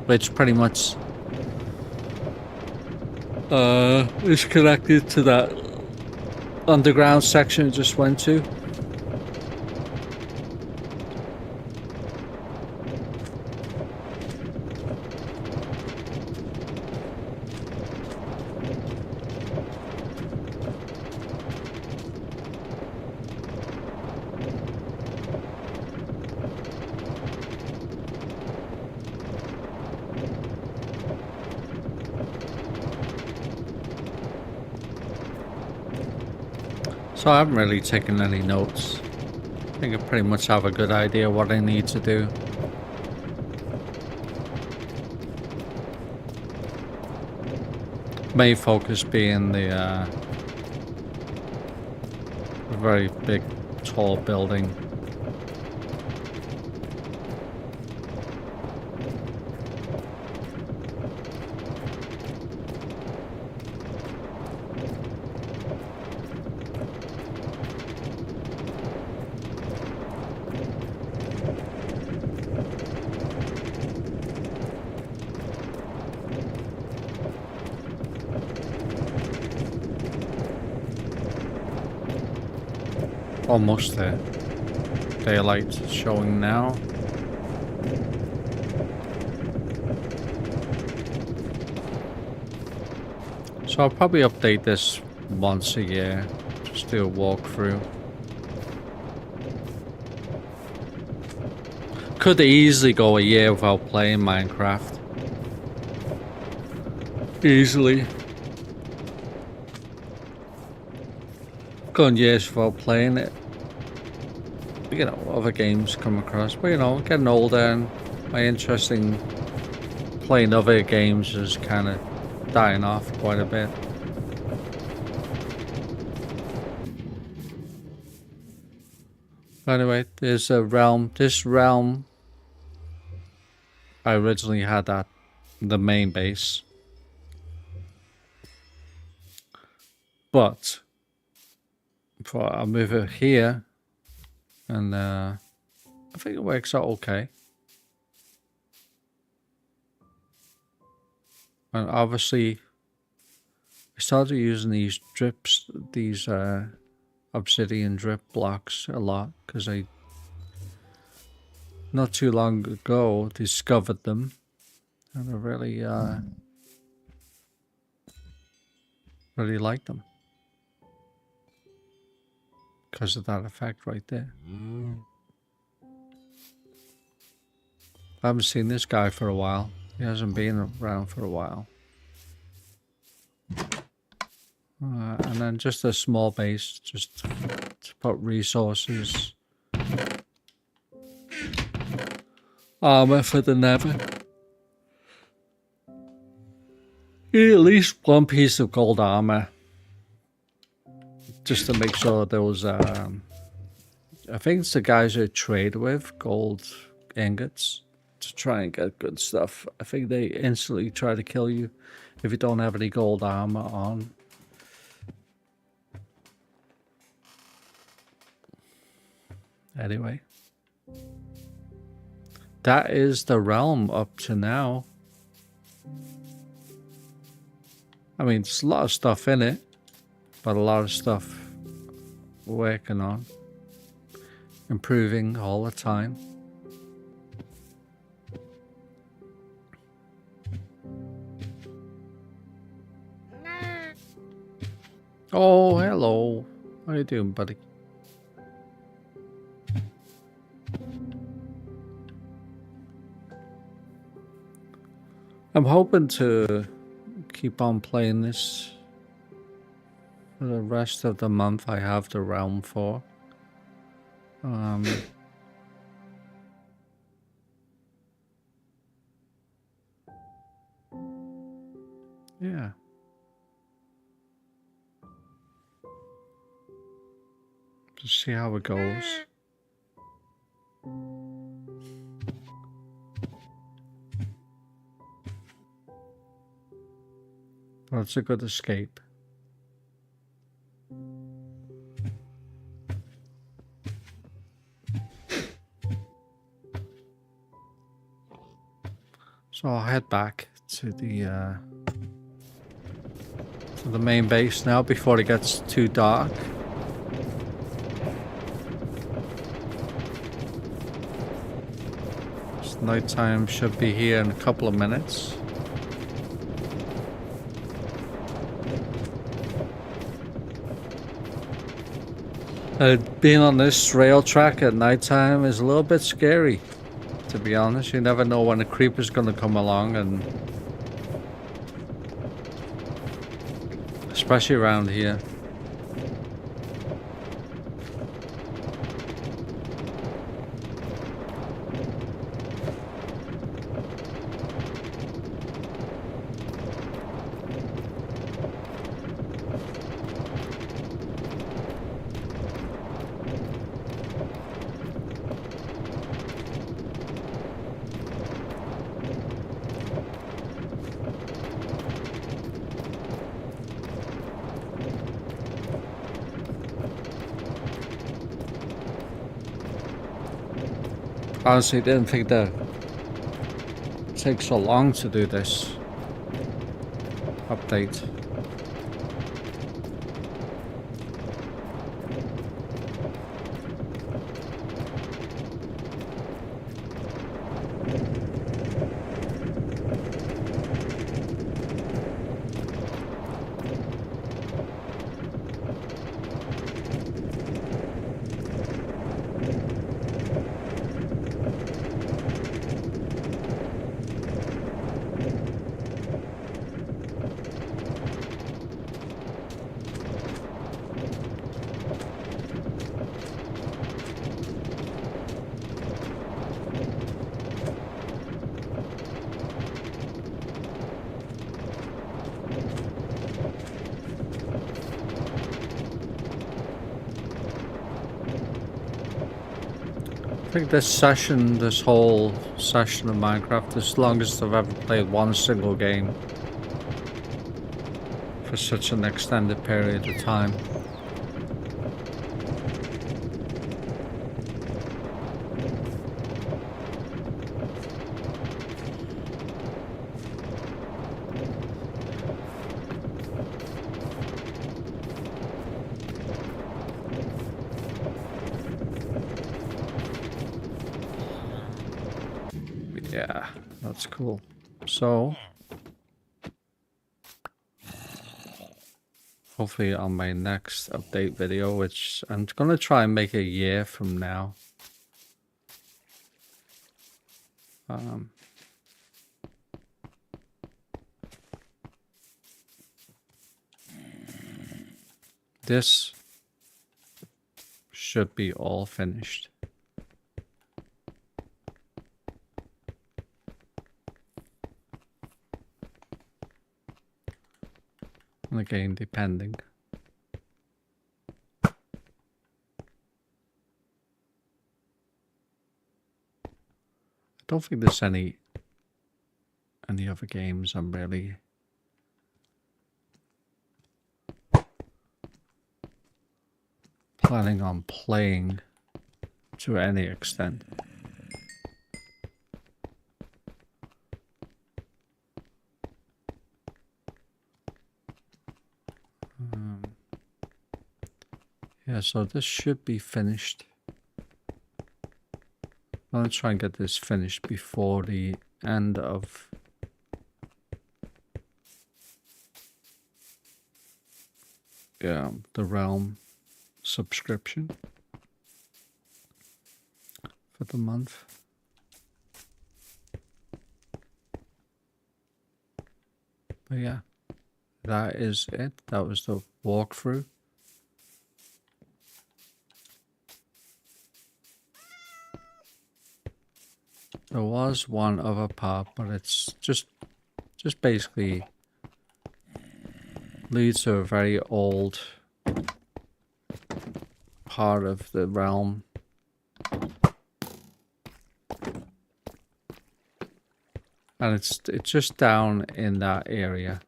which pretty much is connected to that underground section I just went to. So I haven't really taken any notes. I think I pretty much have a good idea what I need to do. Main focus being the very big, tall building. Almost there. Daylight showing now. So I'll probably update this once a year. Just do a walkthrough. Could easily go a year without playing Minecraft. Easily. Gone years without playing it. You know, other games come across, but you know, getting older and my interest in playing other games is kind of dying off quite a bit. Anyway, there's a realm. This realm, I originally had at the main base, but I'll move it here, and I think it works out okay. And obviously, I started using these drips, these obsidian drip blocks a lot, because I not too long ago discovered them, and I really really like them because of that effect right there. I haven't seen this guy for a while. He hasn't been around for a while. And then just a small base, just to put resources. Armor for the Nether. Need at least one piece of gold armor. Just to make sure those, I think it's the guys I trade with, gold ingots, to try and get good stuff. I think they instantly try to kill you if you don't have any gold armor on. Anyway. That is the realm up to now. I mean, there's a lot of stuff in it, but a lot of stuff we're working on. Improving all the time. Oh, hello. How you doing, buddy? I'm hoping to keep on playing this for the rest of the month. I have the realm for. Yeah. Just see how it goes. But it's a good escape. So I'll head back to the main base now before it gets too dark. Nighttime should be here in a couple of minutes. Being on this rail track at nighttime is a little bit scary, to be honest. You never know when a creeper's gonna come along, and especially around here. Honestly, didn't think that it takes so long to do this update. I think this whole session of Minecraft is the longest I've ever played one single game for such an extended period of time. Yeah, that's cool. So, hopefully on my next update video, which I'm gonna try and make a year from now. This should be all finished. Again, depending. I don't think there's any other games I'm really planning on playing to any extent. Yeah, so this should be finished. I'm gonna try and get this finished before the end of the Realm subscription for the month. But yeah, that is it. That was the walkthrough. There was one other part, but it's just basically leads to a very old part of the realm. And it's just down in that area.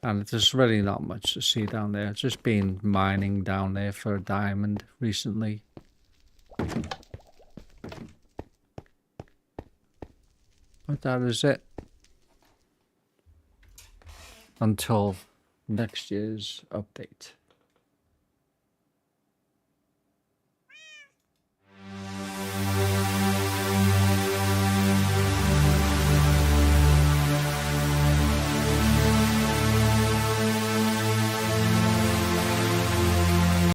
And there's really not much to see down there. It's just been mining down there for a diamond recently. But that is it. Until next year's update.